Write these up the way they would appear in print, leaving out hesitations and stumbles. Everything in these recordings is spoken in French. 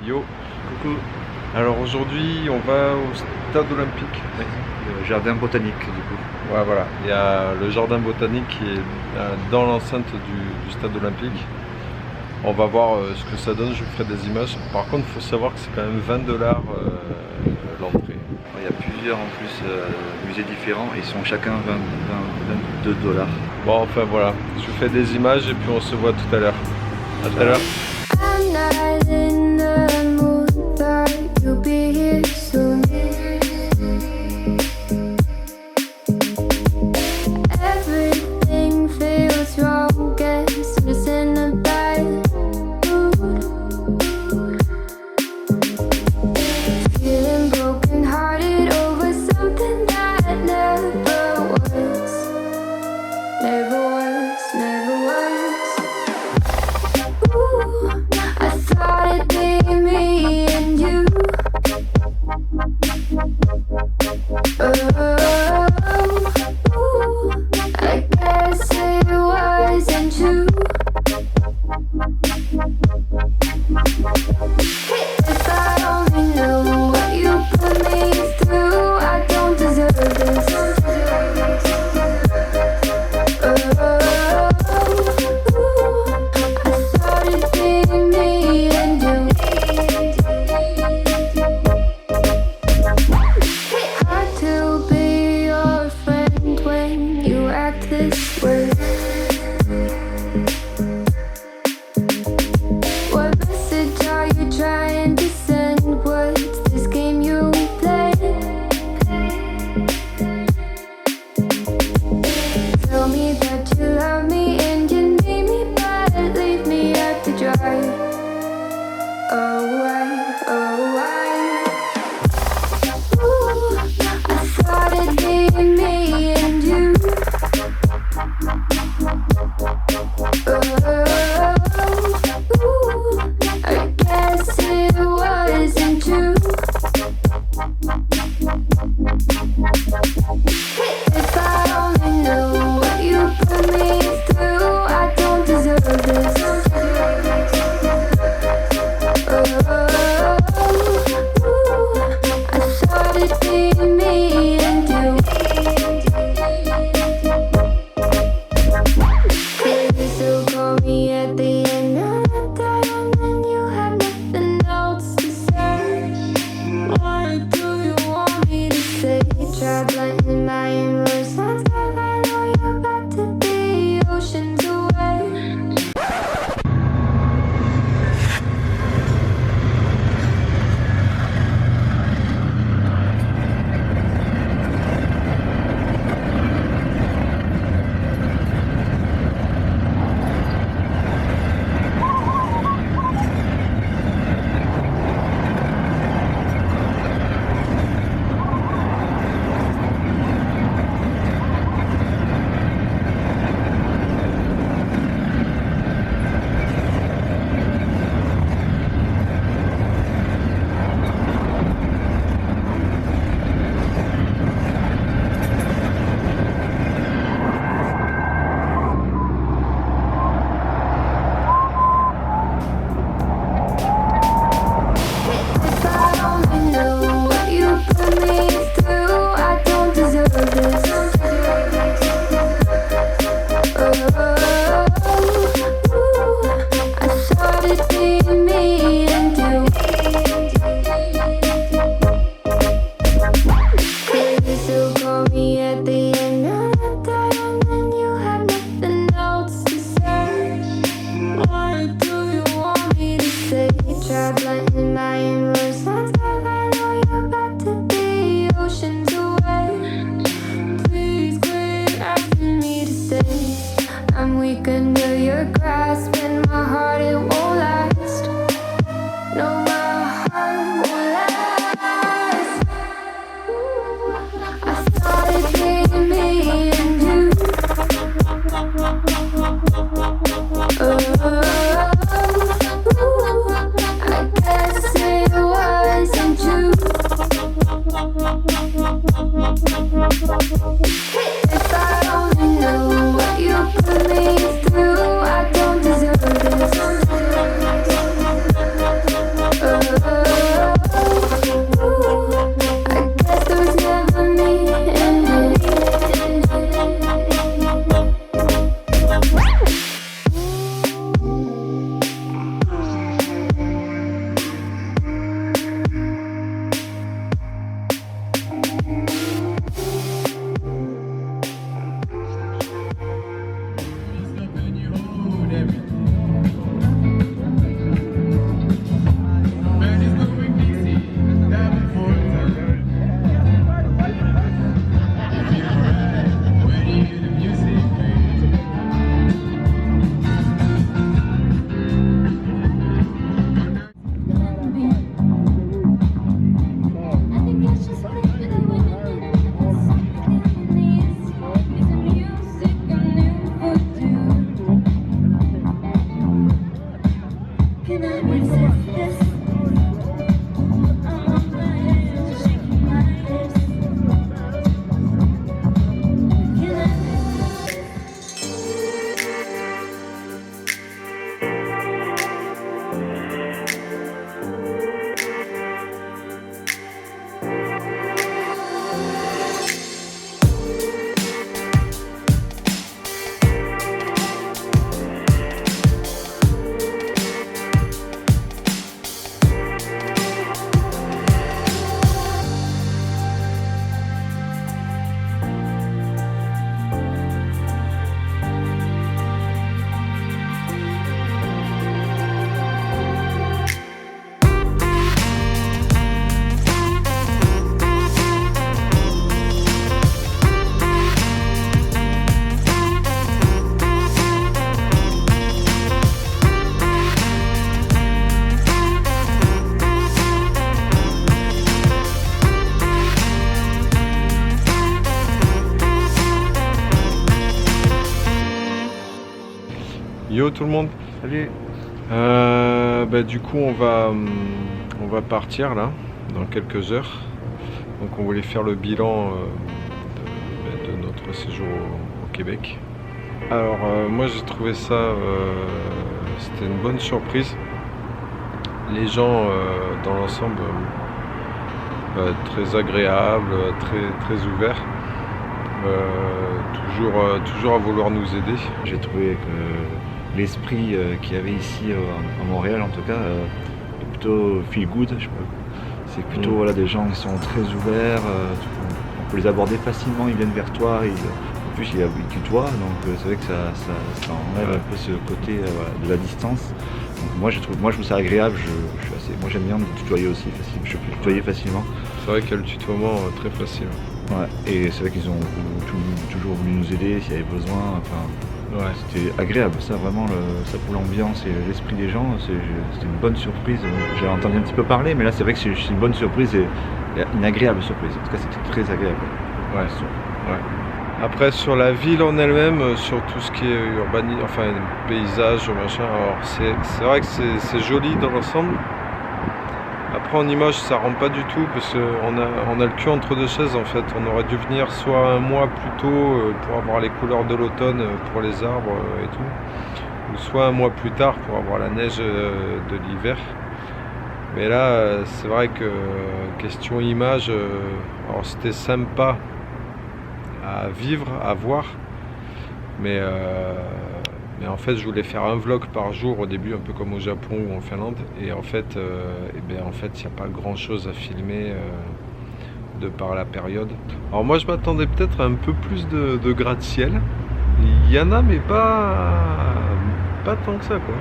Yo, Coucou, alors aujourd'hui on va au stade olympique. oui, le jardin botanique du coup. Ouais, voilà, il y a le jardin botanique qui est dans l'enceinte du stade olympique. On va voir ce que ça donne, je vous ferai des images. Par contre, il faut savoir que c'est quand même 20$ l'entrée. Il y a plusieurs en plus musées différents, ils sont chacun 22 dollars. Bon, enfin voilà, je vous fais des images et puis on se voit tout à l'heure. À tout à l'heure. I'm not in the mood, but you'll be here soon. Everything feels wrong, guess I'm just in a bad mood. Feeling broken hearted over something that never was. Never was, never was. Ooh, I thought it'd be me and you. Ooh, I guess it wasn't true. If I only knew what you put me through, I don't deserve this. I thought it'd be me and you. Hard to be your friend when you act this way. What message are you trying to send? What's this game you play? Tell me that you love me and you need me, but leave me out to dry. Oh, why, oh, why? Ooh, I thought it'd be me and you. Ooh, I guess it wasn't true. If I only knew what you put me through, I don't deserve this. I thought it'd be me and you. Could you still call me at the end of the day when you have nothing else to say? What do you want me to say? Try blending my emotions, but I know you're about to be oceans away. If I only knew what you put me through, I don't deserve this. I thought it'd be me and you. Could you still call me at the end of the day when you have nothing else to say? What do you want me to say? Try blending my emotions, but I know you're about to be oceans away. Please quit asking me to stay. I'm weak under your grasp, and my heart it won't last. No, my heart won't last. I thought it'd be me and you. I guess it wasn't true. If I only knew what you put me through, I don't deserve this. Hello tout le monde. Salut. Du coup on va partir là dans quelques heures. Donc on voulait faire le bilan de notre séjour au Québec. Alors moi j'ai trouvé ça, c'était une bonne surprise. Les gens dans l'ensemble très agréables, très ouverts, toujours à vouloir nous aider. J'ai trouvé que l'esprit qu'il y avait ici à Montréal en tout cas est plutôt feel good, je crois. C'est plutôt voilà, des gens qui sont très ouverts, on peut les aborder facilement, ils viennent vers toi, en plus ils tutoient, donc c'est vrai que ça enlève un peu ce côté de la distance. Donc, moi je trouve ça agréable, moi j'aime bien me tutoyer aussi, je peux tutoyer facilement. C'est vrai qu'il y a le tutoiement très facile. Ouais, et c'est vrai qu'ils ont toujours voulu nous aider s'il y avait besoin. Enfin, c'était agréable, ça vraiment, ça pour l'ambiance et l'esprit des gens, c'était une bonne surprise. J'ai entendu un petit peu parler, mais là c'est vrai que c'est une bonne surprise et une agréable surprise. En tout cas, c'était très agréable. Ouais. Après sur la ville en elle-même, sur tout ce qui est urbanisme, enfin paysage, machin, alors c'est vrai que c'est joli dans l'ensemble. Après en image ça rend pas du tout parce qu'on a le cul entre deux chaises en fait. On aurait dû venir soit un mois plus tôt pour avoir les couleurs de l'automne pour les arbres et tout, ou soit un mois plus tard pour avoir la neige de l'hiver. Mais là c'est vrai que question image, alors c'était sympa à vivre, à voir, mais en fait je voulais faire un vlog par jour au début, un peu comme au Japon ou en Finlande, et en fait il n'y a pas grand chose à filmer de par la période. Alors moi je m'attendais peut-être à un peu plus de gratte-ciel, il y en a mais pas tant que ça quoi.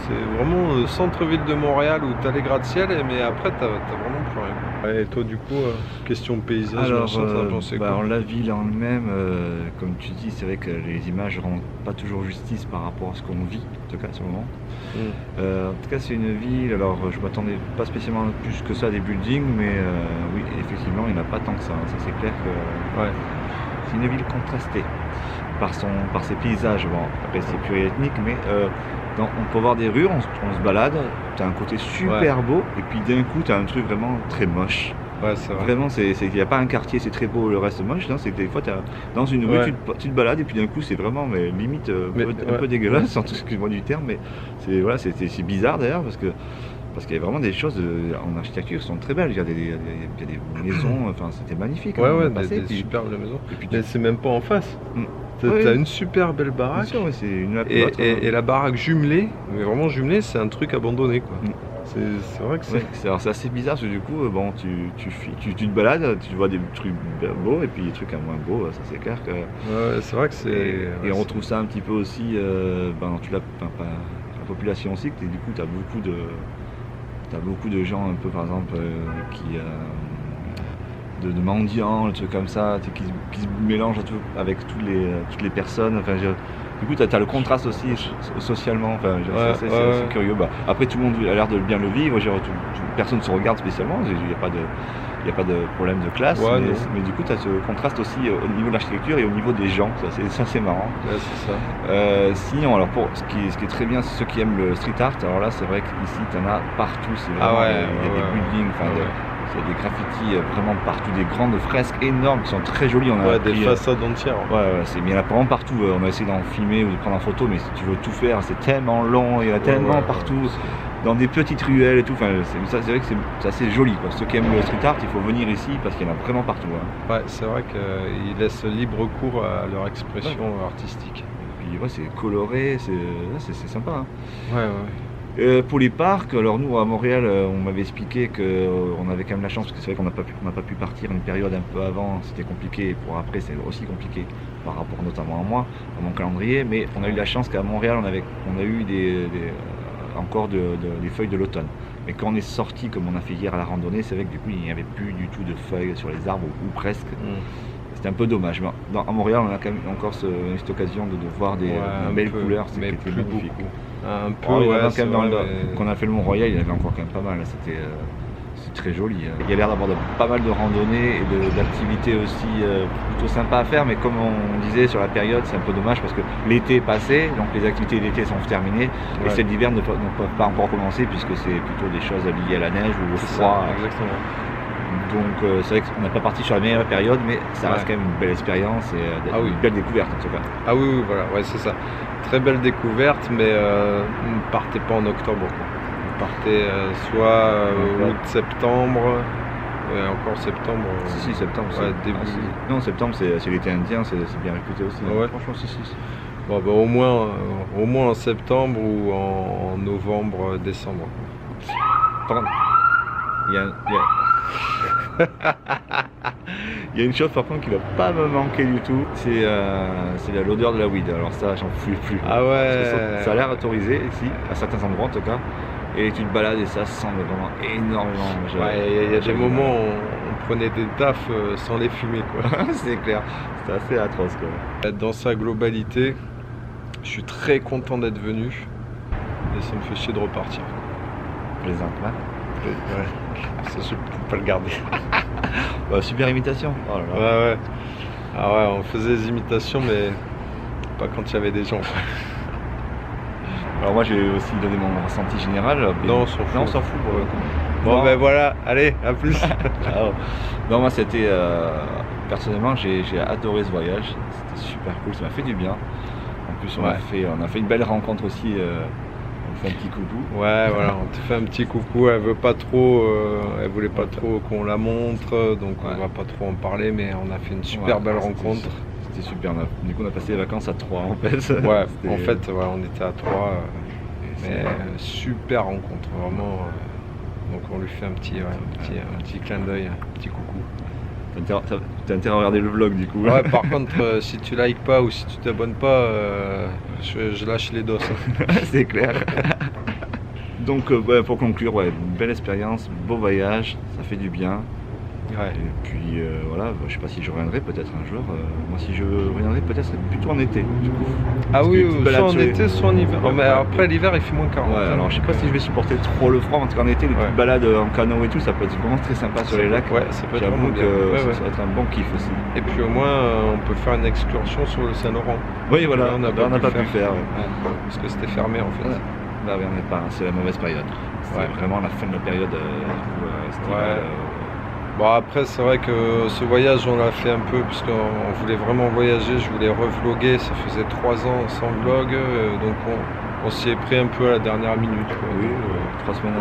C'est vraiment centre-ville de Montréal où tu as les gratte-ciel, mais après tu vraiment plus rien. Et toi du coup, question paysage, alors la ville en elle-même, comme tu dis, c'est vrai que les images ne rendent pas toujours justice par rapport à ce qu'on vit, en tout cas à ce moment. En tout cas c'est une ville, alors je m'attendais pas spécialement plus que ça à des buildings, mais oui effectivement il n'y en a pas tant que ça, ça c'est clair que c'est une ville contrastée par ses paysages. Bon après c'est pluriethnique, mais on peut voir des rues, on se balade, tu as un côté super beau, et puis d'un coup tu as un truc vraiment très moche. Ouais, c'est vrai. Vraiment, il n'y a pas un quartier, c'est très beau, le reste moche. Non, c'est que des fois, dans une rue, tu te balades, et puis d'un coup, c'est vraiment limite un peu dégueulasse, excuse-moi du terme, mais c'est bizarre d'ailleurs, parce qu'il y a vraiment des choses en architecture qui sont très belles. Il y a des maisons, enfin c'était magnifique. Des superbes maisons. Mais c'est même pas en face. T'as une super belle baraque. Bien sûr, c'est une et la baraque jumelée, mais vraiment jumelée, c'est un truc abandonné quoi. C'est vrai que c'est assez bizarre parce que du coup, tu te balades, tu vois des trucs beaux et puis des trucs moins beaux, ça c'est clair que. Ouais, c'est vrai que c'est. Et on retrouve ça un petit peu aussi dans la population aussi, que du coup, t'as beaucoup de gens un peu par exemple de mendiants, des trucs comme ça, qui se mélangent avec toutes les personnes. Enfin, du coup, tu as le contraste aussi socialement. Enfin, c'est assez curieux. Après, tout le monde a l'air de bien le vivre. Personne ne se regarde spécialement. Il n'y a pas de problème de classe. Mais du coup, tu as ce contraste aussi au niveau de l'architecture et au niveau des gens. Ça, c'est marrant. Ouais, c'est ça. Sinon, alors ce qui est très bien, c'est ceux qui aiment le street art. Alors là, c'est vrai qu'ici, tu en as partout. Il y a des buildings. Il y a des graffitis vraiment partout, des grandes fresques énormes qui sont très jolies. Des façades entières. Il y en a vraiment partout. On a essayé d'en filmer ou de prendre en photo, mais si tu veux tout faire, c'est tellement long, il y en a tellement partout, dans des petites ruelles et tout. Enfin, c'est vrai que c'est assez joli quoi. Ceux qui aiment le street art, il faut venir ici parce qu'il y en a vraiment partout. Ouais, c'est vrai qu'ils laissent libre cours à leur expression artistique. Et puis c'est coloré, c'est sympa. Pour les parcs, alors nous à Montréal, on m'avait expliqué qu'on avait quand même la chance, parce que c'est vrai qu'on n'a pas pu partir une période un peu avant, c'était compliqué, et pour après c'est aussi compliqué par rapport notamment à moi, à mon calendrier, mais on a eu la chance qu'à Montréal on a eu encore des feuilles de l'automne. Mais quand on est sorti, comme on a fait hier à la randonnée, c'est vrai que du coup il n'y avait plus du tout de feuilles sur les arbres, ou presque. C'était un peu dommage. Mais à Montréal, on a quand même encore cette occasion de voir des belles couleurs, mais c'était plus magnifique. Beaucoup. Un peu, quand on a fait le Mont-Royal, il y en avait encore quand même pas mal. C'était c'est très joli. Il y a l'air d'avoir pas mal de randonnées et d'activités aussi plutôt sympas à faire, mais comme on disait sur la période, c'est un peu dommage parce que l'été est passé, donc les activités d'été sont terminées, et celles d'hiver ne peuvent pas encore commencer puisque c'est plutôt des choses liées à la neige ou au froid. Exactement. Donc c'est vrai qu'on n'est pas parti sur la meilleure période, mais ça reste quand même une belle expérience et une belle découverte en tout cas. Ah oui, voilà, ouais, c'est ça. Très belle découverte, mais ne partez pas en octobre, quoi. Partez soit août, septembre, encore septembre. Si, septembre, début. Non, septembre, c'est l'été indien, c'est bien réputé aussi. Ouais. Franchement, si. Bon, bah, au moins en septembre ou en novembre, décembre. Pardon. Il y a une chose par contre qui va pas me manquer du tout, c'est l'odeur de la weed. Alors ça, j'en pouvais plus. Ah ouais. Ça a l'air autorisé ici, à certains endroits en tout cas. Et tu te balades et ça sent vraiment énormément. Il y a des moments où on prenait des tafs sans les fumer, quoi. C'est clair, c'est assez atroce quoi. Dans sa globalité, je suis très content d'être venu et ça me fait chier de repartir. Plaisante, hein. Ouais, ça je peux pas le garder. Super imitation. Oh là là. Ouais. Ah ouais, on faisait des imitations, mais pas quand il y avait des gens. Alors moi j'ai aussi donné mon ressenti général. Non, on s'en fout. Non, on s'en fout. Bon ben voilà, allez, à plus. Non, moi c'était personnellement j'ai adoré ce voyage. C'était super cool, ça m'a fait du bien. En plus on a fait une belle rencontre aussi. Un petit coucou. Ouais, voilà, on te fait un petit coucou. Elle veut pas trop, elle voulait pas trop qu'on la montre, donc on va pas trop en parler, mais on a fait une super belle rencontre. C'était super. Du coup, on a passé les vacances à 3 en fait. Ouais, en fait, on était à 3, mais super rencontre, vraiment. Donc on lui fait un petit clin d'œil, un petit coucou. T'as intérêt à regarder le vlog du coup. Ouais, par contre, si tu likes pas ou si tu t'abonnes pas, je lâche les dos. C'est clair. Donc pour conclure, une belle expérience, beau voyage, ça fait du bien. Ouais. Et puis voilà, je sais pas si je reviendrai peut-être un jour. Moi si je reviendrai peut-être plutôt en été du coup. Ah oui, soit en été, soit en hiver. Mais après l'hiver il fait moins 40. Ouais, alors je sais pas si je vais supporter trop le froid, en tout cas en été, les petites balades en canot et tout, ça peut être vraiment très sympa sur les lacs. Ouais, ça peut être J'avoue vraiment que bien. ça va être un bon kiff aussi. Et puis au moins on peut faire une excursion sur le Saint-Laurent. Oui voilà, on n'a pas pu faire. Parce que c'était fermé en fait. Bah oui, on n'est pas, c'est la mauvaise période. C'est vraiment la fin de la période estivale. Bon après c'est vrai que ce voyage on l'a fait un peu puisqu'on voulait vraiment voyager, je voulais revloguer, ça faisait 3 ans sans vlog, donc on s'y est pris un peu à la dernière minute. Quoi. Oui, 3 semaines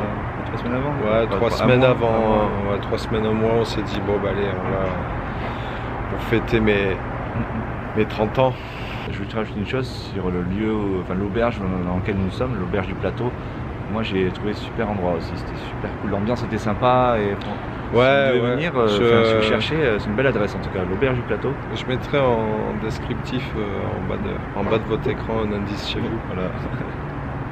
avant. Ouais, 3 semaines avant, 3 semaines au mois, on s'est dit bon bah allez, pour fêter mes 30 ans. Je vais te rajouter une chose sur le lieu, enfin l'auberge dans laquelle nous sommes, l'auberge du plateau. Moi j'ai trouvé super endroit aussi, c'était super cool, l'ambiance était sympa et si vous devez venir, si vous cherchez, c'est une belle adresse en tout cas, l'auberge du plateau. Je mettrai en descriptif en bas de votre écran un indice chez vous. Voilà.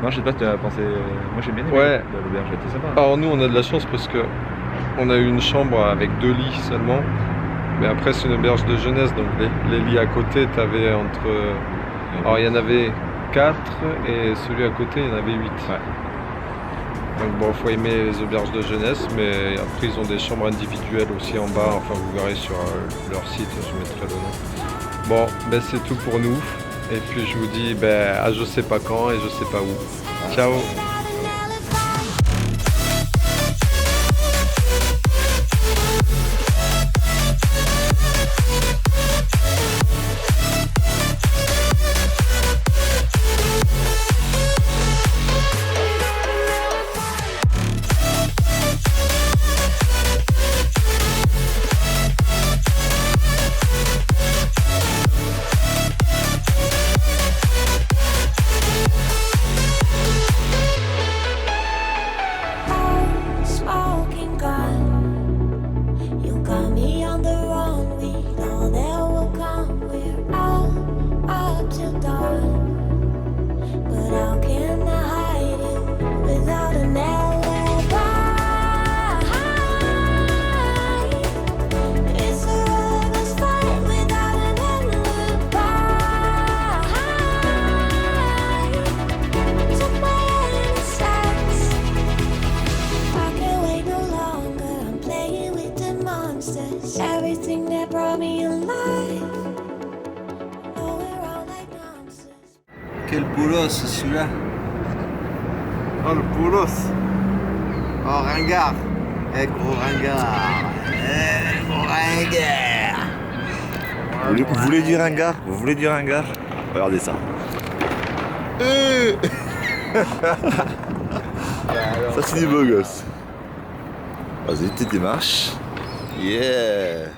Non, je sais pas, tu as pensé. Moi j'ai bien aimé l'auberge, elle était sympa. Alors nous on a de la chance parce que on a eu une chambre avec 2 lits seulement. Mais après c'est une auberge de jeunesse, donc les lits à côté, t'avais entre. Alors il y en avait 4 et celui à côté il y en avait 8. Ouais. Donc bon, faut aimer les auberges de jeunesse, mais après ils ont des chambres individuelles aussi en bas, enfin vous verrez sur leur site, je mettrai le nom. Bon, ben c'est tout pour nous, et puis je vous dis à je sais pas quand et je sais pas où. Ciao. Quel bolos celui-là. Oh le poulos. Oh ringard. Eh gros ringard. Eh gros ringard. Vous voulez du ringard? Vous voulez du ringard? Regardez ça. Ça c'est du beau gosse. Vas-y, petite démarche. Yeah.